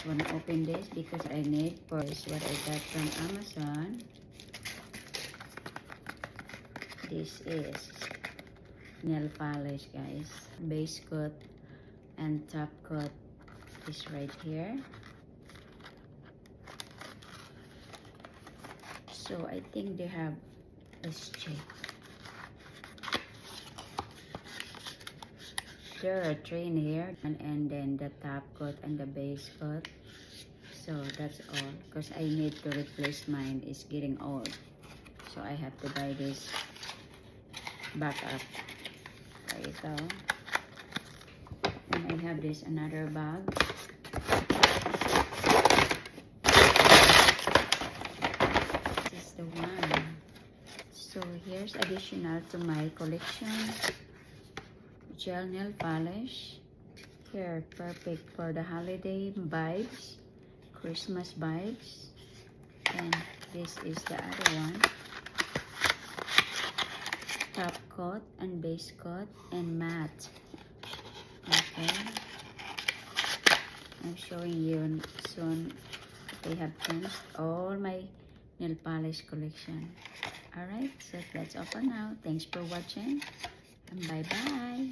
just want to open this because I need for this what I got from Amazon. This is nail polish, guys. Base coat and top coat is right here. So I think they have, let's check. There are three in here, and then the top coat and the base coat. So that's all, because I need to replace mine. It's getting old, so I have to buy this back up. Ito. And I have this another bag. This is the one. So here's additional to my collection. Gel nail polish. Here, perfect for the holiday vibes, Christmas vibes. And this is the other one. Top coat and base coat and matte. Okay. I'm showing you soon. They have finished all my nail polish collection. Alright, so that's all for now. Thanks for watching. And bye-bye.